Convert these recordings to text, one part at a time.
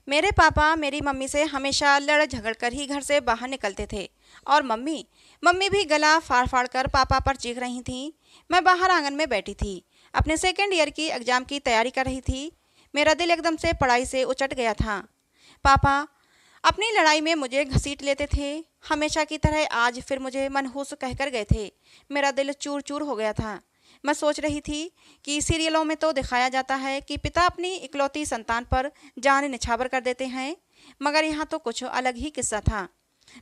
मेरे पापा मेरी मम्मी से हमेशा लड़ झगड़ कर ही घर से बाहर निकलते थे। और मम्मी मम्मी भी गला फाड़ फाड़ कर पापा पर चीख रही थीं। मैं बाहर आंगन में बैठी थी, अपने सेकेंड ईयर की एग्जाम की तैयारी कर रही थी। मेरा दिल एकदम से पढ़ाई से उचट गया था। पापा अपनी लड़ाई में मुझे घसीट लेते थे। हमेशा की तरह आज फिर मुझे मनहूस कहकर गए थे। मेरा दिल चूर चूर हो गया था। मैं सोच रही थी कि सीरियलों में तो दिखाया जाता है कि पिता अपनी इकलौती संतान पर जान निछावर कर देते हैं, मगर यहाँ तो कुछ अलग ही किस्सा था।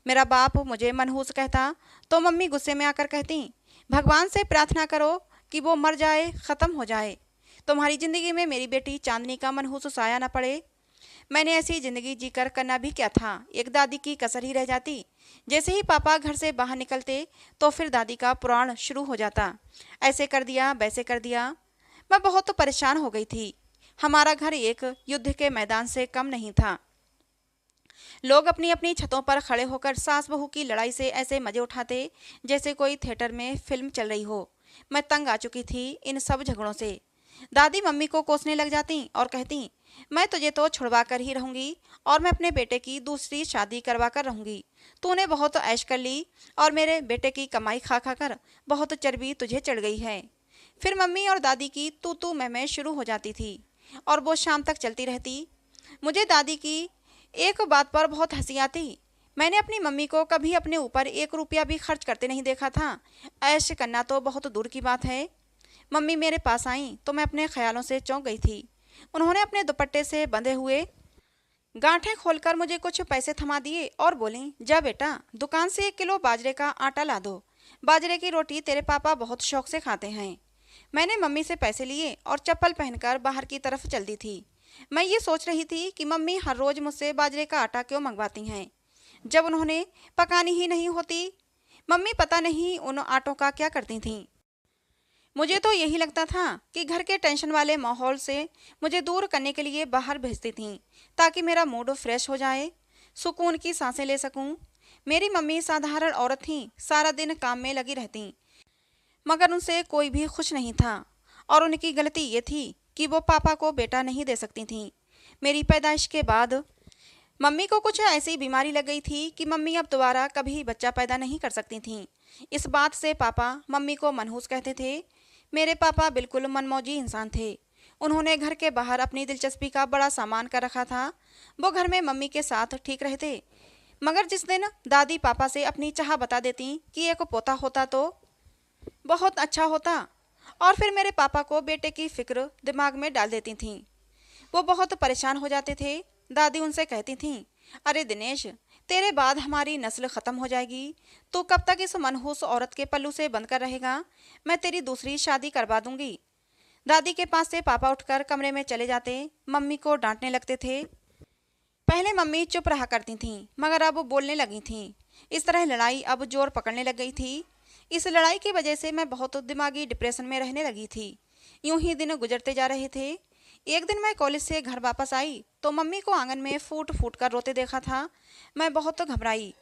मेरा बाप मुझे मनहूस कहता तो मम्मी गुस्से में आकर कहती, भगवान से प्रार्थना करो कि वो मर जाए, ख़त्म हो जाए, तुम्हारी ज़िंदगी में मेरी बेटी चांदनी का मनहूस साया न पड़े। मैंने ऐसी ज़िंदगी जीकर करना भी क्या था, एक दादी की कसर ही रह जाती। जैसे ही पापा घर से बाहर निकलते तो फिर दादी का पुराण शुरू हो जाता, ऐसे कर दिया वैसे कर दिया। मैं बहुत परेशान हो गई थी। हमारा घर एक युद्ध के मैदान से कम नहीं था। लोग अपनी अपनी छतों पर खड़े होकर सास बहू की लड़ाई से ऐसे मजे उठाते जैसे कोई थिएटर में फिल्म चल रही हो। मैं तंग आ चुकी थी इन सब झगड़ों से। दादी मम्मी को कोसने लग जाती और कहती, मैं तुझे तो छुड़वा कर ही रहूंगी और मैं अपने बेटे की दूसरी शादी करवा कर रहूंगी। तूने बहुत ऐश कर ली और मेरे बेटे की कमाई खा खा कर बहुत चर्बी तुझे चढ़ गई है। फिर मम्मी और दादी की तू मैं शुरू हो जाती थी और वो शाम तक चलती रहती। मुझे दादी की एक बात पर बहुत हंसी आती। मैंने अपनी मम्मी को कभी अपने ऊपर 1 रुपया भी खर्च करते नहीं देखा था। ऐश करना तो बहुत दूर की बात है। मम्मी मेरे पास आई तो मैं अपने ख्यालों से चौंक गई थी। उन्होंने अपने दुपट्टे से बंधे हुए गांठें खोलकर मुझे कुछ पैसे थमा दिए और बोली, जा बेटा, दुकान से 1 किलो बाजरे का आटा ला दो। बाजरे की रोटी तेरे पापा बहुत शौक से खाते हैं। मैंने मम्मी से पैसे लिए और चप्पल पहनकर बाहर की तरफ चलती थी। मैं ये सोच रही थी कि मम्मी हर रोज मुझसे बाजरे का आटा क्यों मंगवाती हैं, जब उन्होंने पकानी ही नहीं होती। मम्मी पता नहीं उन आटों का क्या करती थीं। मुझे तो यही लगता था कि घर के टेंशन वाले माहौल से मुझे दूर करने के लिए बाहर भेजती थीं, ताकि मेरा मूड फ्रेश हो जाए, सुकून की सांसें ले सकूं। मेरी मम्मी साधारण औरत थीं, सारा दिन काम में लगी रहतीं, मगर उनसे कोई भी खुश नहीं था। और उनकी गलती ये थी कि वो पापा को बेटा नहीं दे सकती थीं। मेरी पैदाइश के बाद मम्मी को कुछ ऐसी बीमारी लग गई थी कि मम्मी अब दोबारा कभी बच्चा पैदा नहीं कर सकती थीं। इस बात से पापा मम्मी को मनहूस कहते थे। मेरे पापा बिल्कुल मनमौजी इंसान थे। उन्होंने घर के बाहर अपनी दिलचस्पी का बड़ा सामान कर रखा था। वो घर में मम्मी के साथ ठीक रहते, मगर जिस दिन दादी पापा से अपनी चाह बता देती कि एक पोता होता तो बहुत अच्छा होता, और फिर मेरे पापा को बेटे की फिक्र दिमाग में डाल देती थीं। वो बहुत परेशान हो जाते थे। दादी उनसे कहती थीं, अरे दिनेश, तेरे बाद हमारी नस्ल ख़त्म हो जाएगी। तू कब तक इस मनहूस औरत के पल्लू से बंद कर रहेगा? मैं तेरी दूसरी शादी करवा दूंगी। दादी के पास से पापा उठकर कमरे में चले जाते, मम्मी को डांटने लगते थे। पहले मम्मी चुप रहा करती थीं, मगर अब बोलने लगी थीं। इस तरह लड़ाई अब जोर पकड़ने लग गई थी। इस लड़ाई की वजह से मैं बहुत दिमागी डिप्रेशन में रहने लगी थी। यूं ही दिन गुजरते जा रहे थे। एक दिन मैं कॉलेज से घर वापस आई तो मम्मी को आंगन में फूट फूट कर रोते देखा था। मैं बहुत घबराई।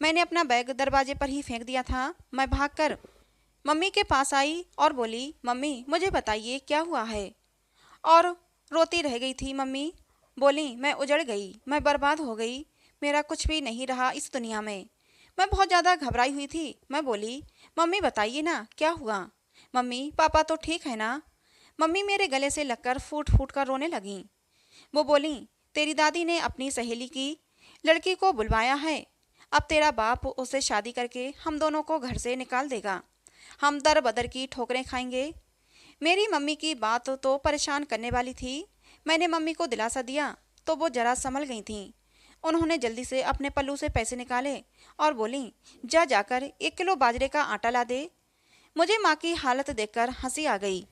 मैंने अपना बैग दरवाजे पर ही फेंक दिया था। मैं भागकर मम्मी के पास आई और बोली, मम्मी मुझे बताइए क्या हुआ है। और रोती रह गई थी। मम्मी बोली, मैं उजड़ गई, मैं बर्बाद हो गई, मेरा कुछ भी नहीं रहा इस दुनिया में। मैं बहुत ज़्यादा घबराई हुई थी। मैं बोली, मम्मी बताइए ना क्या हुआ। मम्मी पापा तो ठीक है ना। मम्मी मेरे गले से लगकर फूट फूट कर रोने लगीं। वो बोली, तेरी दादी ने अपनी सहेली की लड़की को बुलवाया है। अब तेरा बाप उससे शादी करके हम दोनों को घर से निकाल देगा। हम दर बदर की ठोकरें खाएंगे। मेरी मम्मी की बात तो परेशान करने वाली थी। मैंने मम्मी को दिलासा दिया तो वो जरा संभल गई थीं। उन्होंने जल्दी से अपने पल्लू से पैसे निकाले और बोली, जा जाकर 1 किलो बाजरे का आटा ला दे। मुझे माँ की हालत देखकर हंसी आ गई।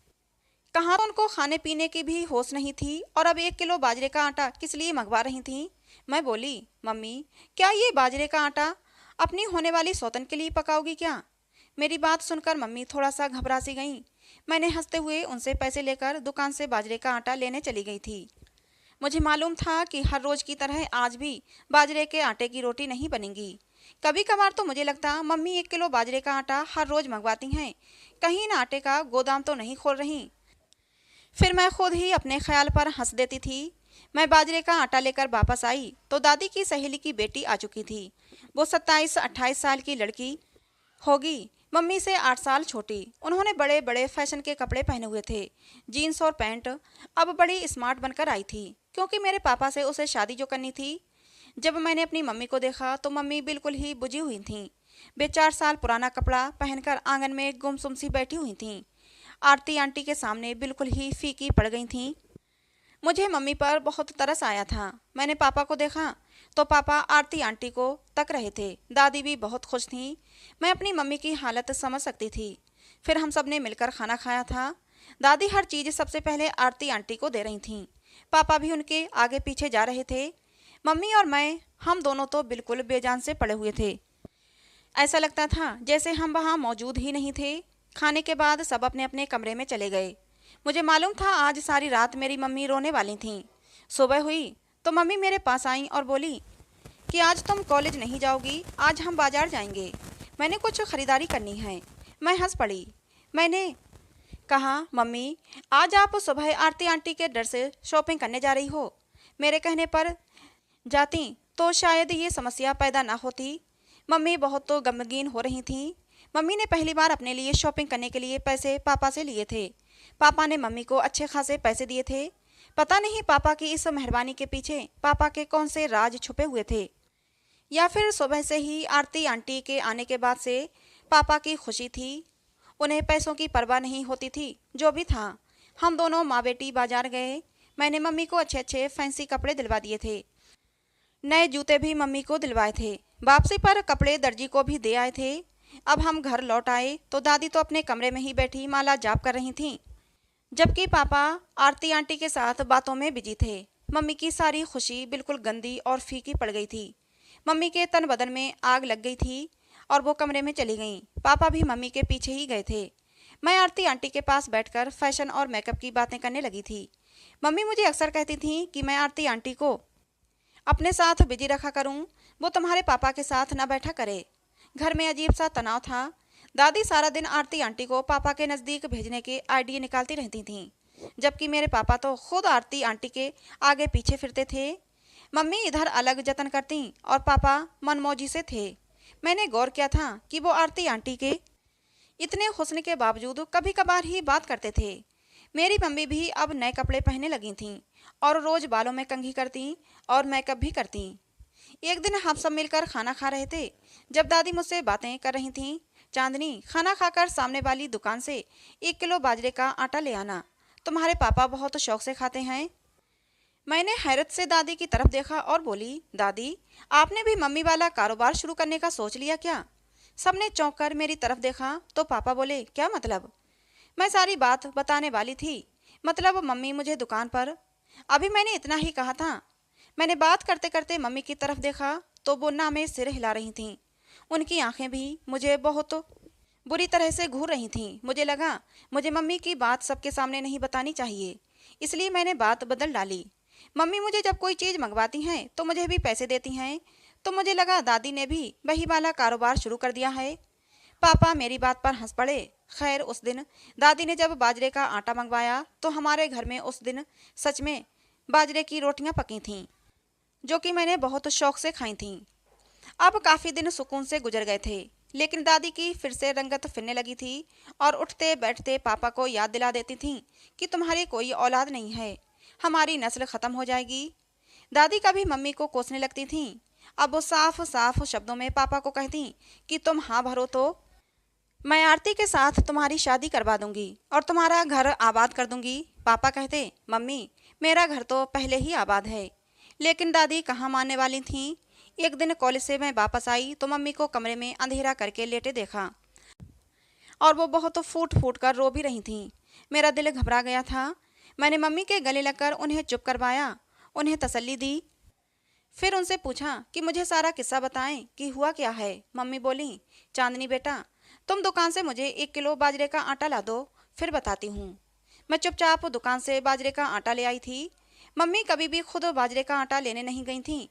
कहाँ उनको खाने पीने की भी होश नहीं थी और अब 1 किलो बाजरे का आटा किस लिए मंगवा रही थी। मैं बोली, मम्मी क्या ये बाजरे का आटा अपनी होने वाली सौतन के लिए पकाओगी क्या? मेरी बात सुनकर मम्मी थोड़ा सा घबरा सी गईं। मैंने हंसते हुए उनसे पैसे लेकर दुकान से बाजरे का आटा लेने चली गई थी। मुझे मालूम था कि हर रोज की तरह आज भी बाजरे के आटे की रोटी नहीं बनेगी। कभी कभार तो मुझे लगता मम्मी 1 किलो बाजरे का आटा हर रोज मंगवाती हैं, कहीं ना आटे का गोदाम तो नहीं खोल रही। फिर मैं खुद ही अपने ख्याल पर हंस देती थी। मैं बाजरे का आटा लेकर वापस आई तो दादी की सहेली की बेटी आ चुकी थी। वो 27-28 साल की लड़की होगी, मम्मी से 8 साल छोटी। उन्होंने बड़े बड़े फैशन के कपड़े पहने हुए थे, जीन्स और पैंट। अब बड़ी स्मार्ट बनकर आई थी, क्योंकि मेरे पापा से उसे शादी जो करनी थी। जब मैंने अपनी मम्मी को देखा तो मम्मी बिल्कुल ही बुझी हुई थीं। वे 4 साल पुराना कपड़ा पहनकर आंगन में गुमसुम सी बैठी हुई थीं। आरती आंटी के सामने बिल्कुल ही फीकी पड़ गई थीं। मुझे मम्मी पर बहुत तरस आया था। मैंने पापा को देखा तो पापा आरती आंटी को तक रहे थे। दादी भी बहुत खुश थी। मैं अपनी मम्मी की हालत समझ सकती थी। फिर हम सब ने मिलकर खाना खाया था। दादी हर चीज़ सबसे पहले आरती आंटी को दे रही थीं। पापा भी उनके आगे पीछे जा रहे थे। मम्मी और मैं, हम दोनों तो बिल्कुल बेजान से पड़े हुए थे। ऐसा लगता था जैसे हम वहाँ मौजूद ही नहीं थे। खाने के बाद सब अपने अपने कमरे में चले गए। मुझे मालूम था आज सारी रात मेरी मम्मी रोने वाली थीं। सुबह हुई तो मम्मी मेरे पास आई और बोली कि आज तुम कॉलेज नहीं जाओगी, आज हम बाजार जाएंगे। मैंने कुछ खरीदारी करनी है। मैं हंस पड़ी। मैंने कहा, मम्मी आज आप सुबह आरती आंटी के डर से शॉपिंग करने जा रही हो। मेरे कहने पर जाती तो शायद ये समस्या पैदा ना होती। मम्मी बहुत तो गमगीन हो रही थीं। मम्मी ने पहली बार अपने लिए शॉपिंग करने के लिए पैसे पापा से लिए थे। पापा ने मम्मी को अच्छे खासे पैसे दिए थे। पता नहीं पापा की इस मेहरबानी के पीछे पापा के कौन से राज छुपे हुए थे, या फिर सुबह से ही आरती आंटी के आने के बाद से पापा की खुशी थी। उन्हें पैसों की परवाह नहीं होती थी। जो भी था, हम दोनों माँ बेटी बाजार गए। मैंने मम्मी को अच्छे अच्छे फैंसी कपड़े दिलवा दिए थे। नए जूते भी मम्मी को दिलवाए थे। वापसी पर कपड़े दर्जी को भी दे आए थे। अब हम घर लौट आए तो दादी तो अपने कमरे में ही बैठी माला जाप कर रही थीं, जबकि पापा आरती आंटी के साथ बातों में बिजी थे। मम्मी की सारी खुशी बिल्कुल गंदी और फीकी पड़ गई थी। मम्मी के तन बदन में आग लग गई थी और वो कमरे में चली गईं। पापा भी मम्मी के पीछे ही गए थे। मैं आरती आंटी के पास बैठकर फैशन और मेकअप की बातें करने लगी थी। मम्मी मुझे अक्सर कहती थी कि मैं आरती आंटी को अपने साथ बिजी रखा करूं, वो तुम्हारे पापा के साथ ना बैठा करे। घर में अजीब सा तनाव था। दादी सारा दिन आरती आंटी को पापा के नज़दीक भेजने के आइडिया निकालती रहती थीं, जबकि मेरे पापा तो खुद आरती आंटी के आगे पीछे फिरते थे। मम्मी इधर अलग जतन करती और पापा मनमौजी से थे। मैंने गौर किया था कि वो आरती आंटी के इतने हुस्न के बावजूद कभी कभार ही बात करते थे। मेरी मम्मी भी अब नए कपड़े पहनने लगी थीं और रोज़ बालों में कंघी करती और मेकअप भी करती। एक दिन हम सब मिलकर खाना खा रहे थे, जब दादी मुझसे बातें कर रही थीं। चांदनी, खाना खाकर सामने वाली दुकान से 1 किलो बाजरे का आटा ले आना, तुम्हारे पापा बहुत शौक से खाते हैं। मैंने हैरत से दादी की तरफ देखा और बोली, दादी आपने भी मम्मी वाला कारोबार शुरू करने का सोच लिया क्या? सबने चौंक कर मेरी तरफ देखा तो पापा बोले, क्या मतलब? मैं सारी बात बताने वाली थी। मतलब मम्मी मुझे दुकान पर, अभी मैंने इतना ही कहा था। मैंने बात करते करते मम्मी की तरफ देखा तो वो ना में सिर हिला रही थीं। उनकी आंखें भी मुझे बहुत बुरी तरह से घूर रही थीं। मुझे लगा मुझे मम्मी की बात सबके सामने नहीं बतानी चाहिए, इसलिए मैंने बात बदल डाली। मम्मी मुझे जब कोई चीज़ मंगवाती हैं तो मुझे भी पैसे देती हैं, तो मुझे लगा दादी ने भी वही वाला कारोबार शुरू कर दिया है। पापा मेरी बात पर हंस पड़े। खैर, उस दिन दादी ने जब बाजरे का आटा मंगवाया तो हमारे घर में उस दिन सच में बाजरे की रोटियां पकी थीं, जो कि मैंने बहुत शौक से खाई थीं। अब काफ़ी दिन सुकून से गुजर गए थे, लेकिन दादी की फिर से रंगत फिरने लगी थी और उठते बैठते पापा को याद दिला देती थीं कि तुम्हारी कोई औलाद नहीं है, हमारी नस्ल ख़त्म हो जाएगी। दादी कभी मम्मी को कोसने लगती थीं। अब वो साफ साफ शब्दों में पापा को कहती कि तुम हाँ भरो तो मैं आरती के साथ तुम्हारी शादी करवा दूंगी और तुम्हारा घर आबाद कर दूंगी। पापा कहते, मम्मी मेरा घर तो पहले ही आबाद है। लेकिन दादी कहाँ मानने वाली थीं। एक दिन कॉलेज से मैं वापस आई तो मम्मी को कमरे में अंधेरा करके लेटे देखा और वो बहुत फूट फूट कर रो भी रही थीं। मेरा दिल घबरा गया था। मैंने मम्मी के गले लगकर उन्हें चुप करवाया, उन्हें तसल्ली दी। फिर उनसे पूछा कि मुझे सारा किस्सा बताएं कि हुआ क्या है। मम्मी बोली, चांदनी बेटा, तुम दुकान से मुझे 1 किलो बाजरे का आटा ला दो, फिर बताती हूँ। मैं चुपचाप दुकान से बाजरे का आटा ले आई थी। मम्मी कभी भी खुद बाजरे का आटा लेने नहीं गई थी।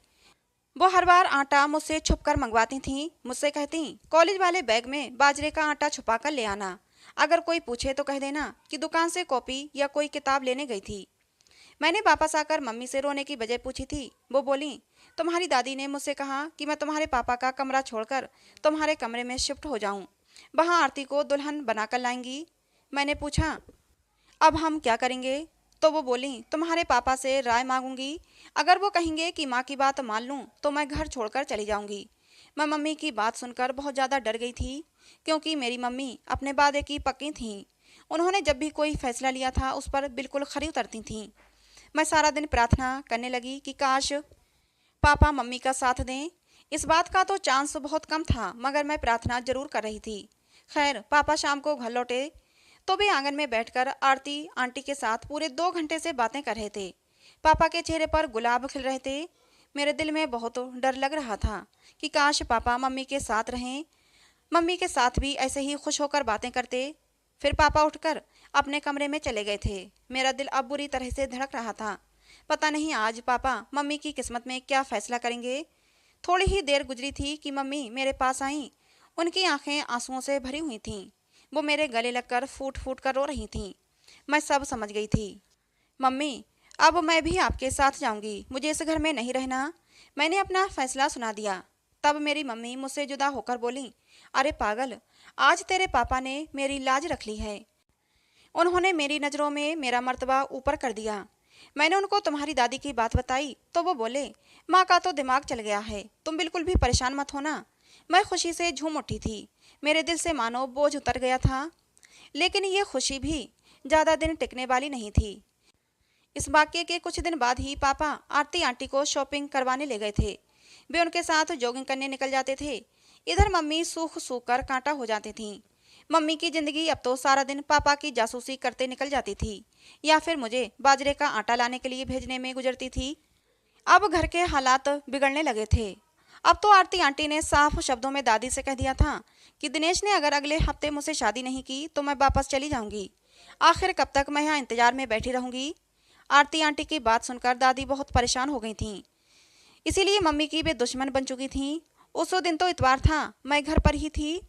वो हर बार आटा मुझसे छुप कर मंगवाती थीं। मुझसे कहती, कॉलेज वाले बैग में बाजरे का आटा छुपा कर ले आना। अगर कोई पूछे तो कह देना कि दुकान से कॉपी या कोई किताब लेने गई थी। मैंने वापस आकर मम्मी से रोने की वजह पूछी थी। वो बोली, तुम्हारी दादी ने मुझसे कहा कि मैं तुम्हारे पापा का कमरा छोड़कर तुम्हारे कमरे में शिफ्ट हो जाऊं। वहां आरती को दुल्हन बनाकर लाएंगी। मैंने पूछा, अब हम क्या करेंगे? तो वो बोली, तुम्हारे पापा से राय मांगूंगी। अगर वो कहेंगे कि माँ की बात मान लूं तो मैं घर छोड़कर चली जाऊंगी। मैं मम्मी की बात सुनकर बहुत ज़्यादा डर गई थी, क्योंकि मेरी मम्मी अपने वादे की पक्की थीं। उन्होंने जब भी कोई फैसला लिया था उस पर बिल्कुल खरी उतरती थीं। मैं सारा दिन प्रार्थना करने लगी कि काश पापा मम्मी का साथ दें। इस बात का तो चांस बहुत कम था, मगर मैं प्रार्थना जरूर कर रही थी। खैर, पापा शाम को घर लौटे तो भी आंगन में बैठकर आरती आंटी के साथ पूरे 2 घंटे से बातें कर रहे थे। पापा के चेहरे पर गुलाब खिल रहे थे। मेरे दिल में बहुत डर लग रहा था कि काश पापा मम्मी के साथ रहें, मम्मी के साथ भी ऐसे ही खुश होकर बातें करते। फिर पापा उठकर अपने कमरे में चले गए थे। मेरा दिल अब बुरी तरह से धड़क रहा था। पता नहीं आज पापा मम्मी की किस्मत में क्या फैसला करेंगे। थोड़ी ही देर गुजरी थी कि मम्मी मेरे पास आईं। उनकी आंखें आंसुओं से भरी हुई थीं। वो मेरे गले लगकर फूट फूट कर रो रही थीं। मैं सब समझ गई थी। मम्मी, अब मैं भी आपके साथ जाऊंगी, मुझे इस घर में नहीं रहना। मैंने अपना फैसला सुना दिया। तब मेरी मम्मी मुझसे जुदा होकर बोली, अरे पागल, आज तेरे पापा ने मेरी लाज रख ली है। उन्होंने मेरी नज़रों में मेरा मर्तबा ऊपर कर दिया। मैंने उनको तुम्हारी दादी की बात बताई तो वो बोले, माँ का तो दिमाग चल गया है, तुम बिल्कुल भी परेशान मत होना। मैं खुशी से झूम उठी थी। मेरे दिल से मानो बोझ उतर गया था। लेकिन ये खुशी भी ज़्यादा दिन टिकने वाली नहीं थी। इस वाक्य के कुछ दिन बाद ही पापा आरती आंटी को शॉपिंग करवाने ले गए थे। वे उनके साथ जॉगिंग करने निकल जाते थे। इधर मम्मी सूख सूख कर कांटा हो जाती थीं। मम्मी की जिंदगी अब तो सारा दिन पापा की जासूसी करते निकल जाती थी, या फिर मुझे बाजरे का आटा लाने के लिए भेजने में गुजरती थी। अब घर के हालात बिगड़ने लगे थे। अब तो आरती आंटी ने साफ शब्दों में दादी से कह दिया था कि दिनेश ने अगर अगले हफ्ते मुझसे शादी नहीं की तो मैं वापस चली जाऊंगी। आखिर कब तक मैं यहाँ इंतजार में बैठी रहूंगी? आरती आंटी की बात सुनकर दादी बहुत परेशान हो गई थीं। इसीलिए मम्मी की वे दुश्मन बन चुकी थीं। उस दिन तो इतवार था, मैं घर पर ही थी।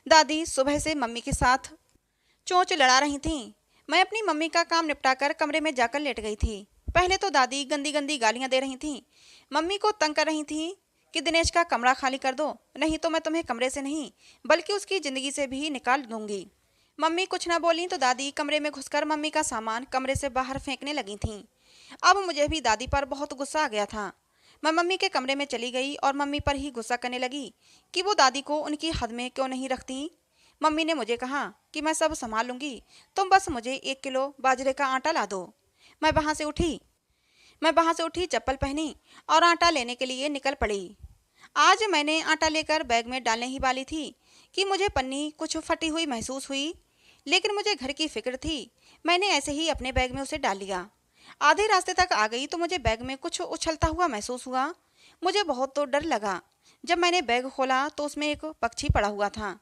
दादी सुबह से मम्मी के साथ चोंच लड़ा रही थीं। मैं अपनी मम्मी का काम निपटाकर कमरे में जाकर लेट गई थी। पहले तो दादी गंदी गंदी गालियां दे रही थीं। मम्मी को तंग कर रही थीं कि दिनेश का कमरा खाली कर दो, नहीं तो मैं तुम्हें कमरे से नहीं बल्कि उसकी ज़िंदगी से भी निकाल दूंगी। मम्मी कुछ ना बोली तो दादी कमरे में घुसकर मम्मी का सामान कमरे से बाहर फेंकने लगी थीं। अब मुझे भी दादी पर बहुत गुस्सा आ गया था। मैं मम्मी के कमरे में चली गई और मम्मी पर ही गुस्सा करने लगी कि वो दादी को उनकी हद में क्यों नहीं रखती। मम्मी ने मुझे कहा कि मैं सब संभाल लूंगी, तुम बस मुझे 1 किलो बाजरे का आटा ला दो। मैं वहाँ से उठी मैं वहाँ से उठी, चप्पल पहनी और आटा लेने के लिए निकल पड़ी। आज मैंने आटा लेकर बैग में डालने ही वाली थी कि मुझे पन्नी कुछ फटी हुई महसूस हुई, लेकिन मुझे घर की फिक्र थी। मैंने ऐसे ही अपने बैग में उसे डाल लिया। आधे रास्ते तक आ गई तो मुझे बैग में कुछ उछलता हुआ महसूस हुआ। मुझे बहुत तो डर लगा। जब मैंने बैग खोला तो उसमें एक पक्षी पड़ा हुआ था।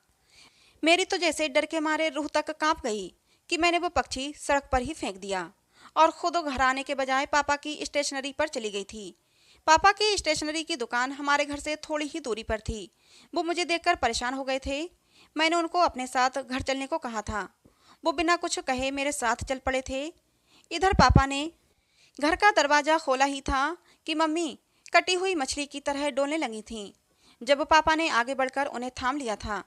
मेरी तो जैसे डर के मारे रूह तक कांप गई कि मैंने वो पक्षी सड़क पर ही फेंक दिया और खुद घर आने के बजाय पापा की स्टेशनरी पर चली गई थी। पापा की स्टेशनरी की दुकान हमारे घर से थोड़ी ही दूरी पर थी। वो मुझे देखकर परेशान हो गए थे। मैंने उनको अपने साथ घर चलने को कहा था। वो बिना कुछ कहे मेरे साथ चल पड़े थे। इधर पापा ने घर का दरवाज़ा खोला ही था कि मम्मी कटी हुई मछली की तरह डोलने लगी थीं। जब पापा ने आगे बढ़कर उन्हें थाम लिया था,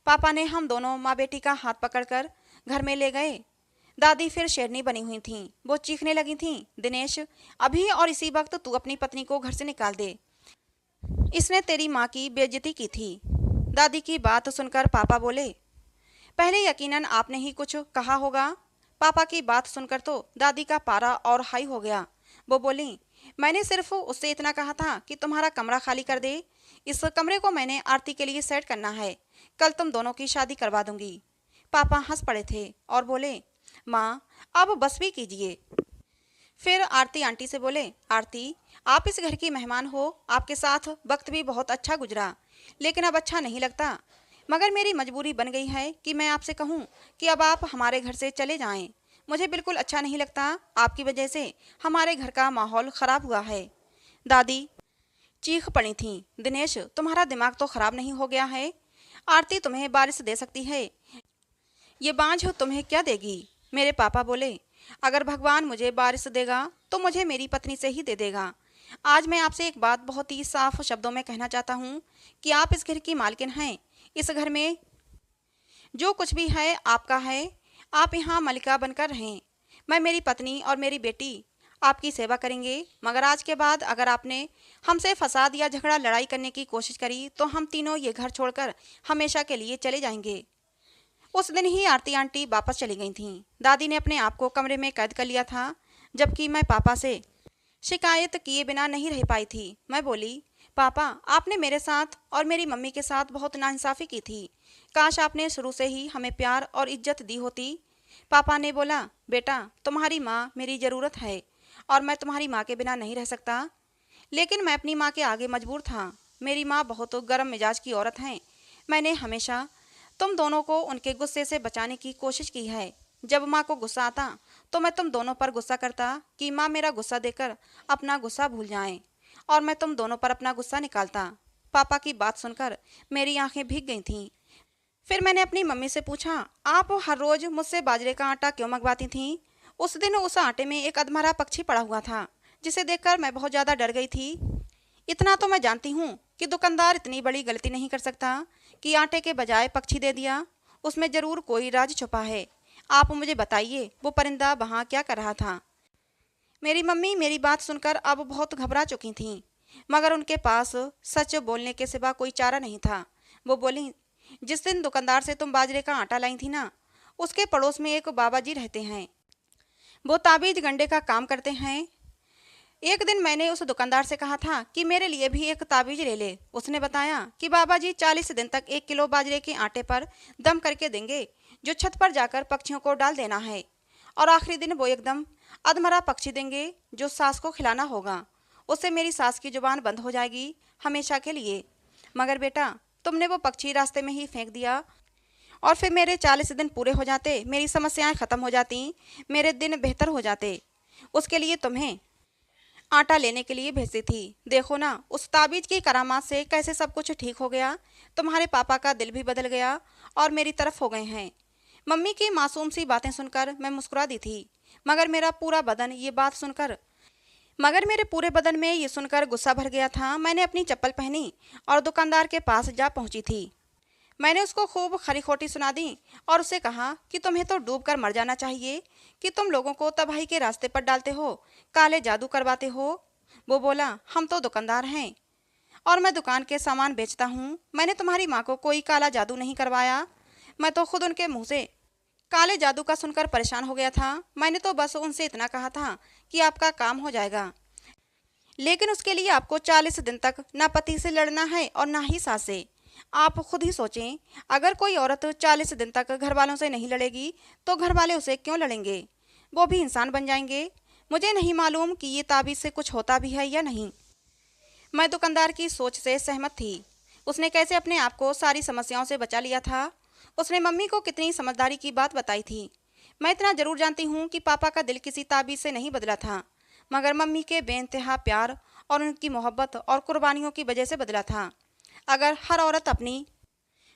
पापा ने हम दोनों माँ बेटी का हाथ पकड़कर घर में ले गए। दादी फिर शेरनी बनी हुई थीं। वो चीखने लगी थीं, दिनेश, अभी और इसी वक्त तू अपनी पत्नी को घर से निकाल दे। इसने तेरी माँ की बेइज्जती की थी। दादी की बात सुनकर पापा बोले, पहले यकीनन आपने ही कुछ कहा होगा। पापा की बात सुनकर तो दादी का पारा और हाई हो गया। वो बोली, मैंने सिर्फ उससे इतना कहा था कि तुम्हारा कमरा खाली कर दे। इस कमरे को मैंने आरती के लिए सेट करना है। कल तुम दोनों की शादी करवा दूंगी। पापा हंस पड़े थे और बोले, माँ, अब बस भी कीजिए। फिर आरती आंटी से बोले, आरती, आप इस घर की मेहमान हो, आपके साथ वक्त भी बहुत अच्छा गुजरा, लेकिन अब अच्छा नहीं लगता। मगर मेरी मजबूरी बन गई है कि मैं आपसे कहूँ कि अब आप हमारे घर से चले जाएं। मुझे बिल्कुल अच्छा नहीं लगता। आपकी वजह से हमारे घर का माहौल ख़राब हुआ है। दादी चीख पड़ी थीं, दिनेश, तुम्हारा दिमाग तो ख़राब नहीं हो गया है? आरती तुम्हें बारिश दे सकती है, ये बांझ तुम्हें क्या देगी? मेरे पापा बोले, अगर भगवान मुझे वारिस देगा तो मुझे मेरी पत्नी से ही दे देगा। आज मैं आपसे एक बात बहुत ही साफ शब्दों में कहना चाहता हूँ कि आप इस घर की मालकिन हैं। इस घर में जो कुछ भी है आपका है। आप यहाँ मलिका बनकर रहें। मैं, मेरी पत्नी और मेरी बेटी आपकी सेवा करेंगे। मगर आज के बाद अगर आपने हमसे फसाद या झगड़ा लड़ाई करने की कोशिश करी तो हम तीनों ये घर छोड़कर हमेशा के लिए चले जाएंगे। उस दिन ही आरती आंटी वापस चली गई थीं। दादी ने अपने आप को कमरे में कैद कर लिया था, जबकि मैं पापा से शिकायत किए बिना नहीं रह पाई थी। मैं बोली, पापा, आपने मेरे साथ और मेरी मम्मी के साथ बहुत नाइंसाफ़ी की थी। काश आपने शुरू से ही हमें प्यार और इज्जत दी होती। पापा ने बोला, बेटा, तुम्हारी माँ मेरी ज़रूरत है और मैं तुम्हारी माँ के बिना नहीं रह सकता। लेकिन मैं अपनी माँ के आगे मजबूर था। मेरी माँ बहुत गर्म मिजाज की औरत हैं। मैंने हमेशा तुम दोनों को उनके गुस्से से बचाने की कोशिश की है। जब माँ को गुस्सा आता तो मैं तुम दोनों पर गुस्सा करता कि माँ मेरा गुस्सा देकर अपना गुस्सा भूल जाएं और मैं तुम दोनों पर अपना गुस्सा निकालता। पापा की बात सुनकर मेरी आंखें भीग गई थीं। फिर मैंने अपनी मम्मी से पूछा, आप हर रोज मुझसे बाजरे का आटा क्यों मंगवाती थीं? उस दिन उस आटे में एक अधमरा पक्षी पड़ा हुआ था, जिसे देखकर मैं बहुत ज़्यादा डर गई थी। इतना तो मैं जानती हूँ कि दुकानदार इतनी बड़ी गलती नहीं कर सकता कि आटे के बजाय पक्षी दे दिया। उसमें ज़रूर कोई राज छुपा है। आप मुझे बताइए, वो परिंदा वहाँ क्या कर रहा था? मेरी मम्मी मेरी बात सुनकर अब बहुत घबरा चुकी थीं, मगर उनके पास सच बोलने के सिवा कोई चारा नहीं था। वो बोली, जिस दिन दुकानदार से तुम बाजरे का आटा लाई थी ना, उसके पड़ोस में एक बाबा जी रहते हैं। वो ताबीज गंडे का काम करते हैं। एक दिन मैंने उस दुकानदार से कहा था कि मेरे लिए भी एक ताबीज ले ले। उसने बताया कि बाबा जी 40 दिन तक 1 किलो बाजरे के आटे पर दम करके देंगे, जो छत पर जाकर पक्षियों को डाल देना है, और आखिरी दिन वो एकदम अधमरा पक्षी देंगे जो सास को खिलाना होगा। उससे मेरी सास की जुबान बंद हो जाएगी हमेशा के लिए। मगर बेटा, तुमने वो पक्षी रास्ते में ही फेंक दिया और फिर मेरे 40 दिन पूरे हो जाते, मेरी समस्याएं ख़त्म हो जाती, मेरे दिन बेहतर हो जाते। उसके लिए तुम्हें आटा लेने के लिए भेजती थी। देखो ना, उस ताबीज की करामात से कैसे सब कुछ ठीक हो गया। तुम्हारे पापा का दिल भी बदल गया और मेरी तरफ हो गए हैं। मम्मी की मासूम सी बातें सुनकर मैं मुस्कुरा दी थी, मगर मेरे पूरे बदन में ये सुनकर गुस्सा भर गया था। मैंने अपनी चप्पल पहनी और दुकानदार के पास जा पहुंची थी। मैंने उसको खूब खरी खोटी सुना दी और उसे कहा कि तुम्हें तो डूब कर मर जाना चाहिए कि तुम लोगों को तबाही के रास्ते पर डालते हो, काले जादू करवाते हो। वो बोला, हम तो दुकानदार हैं और मैं दुकान के सामान बेचता हूँ। मैंने तुम्हारी माँ को कोई काला जादू नहीं करवाया। मैं तो खुद उनके मुँह से काले जादू का सुनकर परेशान हो गया था। मैंने तो बस उनसे इतना कहा था कि आपका काम हो जाएगा, लेकिन उसके लिए आपको 40 दिन तक ना पति से लड़ना है और ना ही सास से। आप खुद ही सोचें, अगर कोई औरत 40 दिन तक घर वालों से नहीं लड़ेगी तो घर वाले उसे क्यों लड़ेंगे? वो भी इंसान बन जाएंगे। मुझे नहीं मालूम कि ये ताबीज से कुछ होता भी है या नहीं। मैं दुकानदार की सोच से सहमत थी। उसने कैसे अपने आप को सारी समस्याओं से बचा लिया था। उसने मम्मी को कितनी समझदारी की बात बताई थी। मैं इतना जरूर जानती हूँ कि पापा का दिल किसी ताबीज से नहीं बदला था, मगर मम्मी के बेइंतहा प्यार और उनकी मोहब्बत और कुर्बानियों की वजह से बदला था। अगर हर औरत अपनी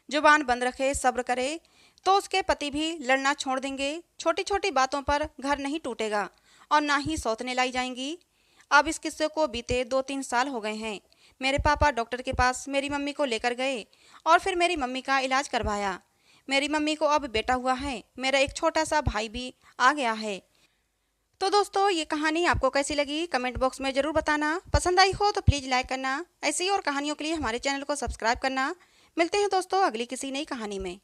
जुबान बंद रखे, सब्र करे, तो उसके पति भी लड़ना छोड़ देंगे। छोटी छोटी बातों पर घर नहीं टूटेगा और ना ही सौतने लाई जाएंगी। अब इस किस्से को बीते 2-3 साल हो गए हैं। मेरे पापा डॉक्टर के पास मेरी मम्मी को लेकर गए और फिर मेरी मम्मी का इलाज करवाया। मेरी मम्मी को अब बेटा हुआ है। मेरा एक छोटा सा भाई भी आ गया है। तो दोस्तों, ये कहानी आपको कैसी लगी कमेंट बॉक्स में ज़रूर बताना। पसंद आई हो तो प्लीज़ लाइक करना। ऐसी और कहानियों के लिए हमारे चैनल को सब्सक्राइब करना। मिलते हैं दोस्तों अगली किसी नई कहानी में।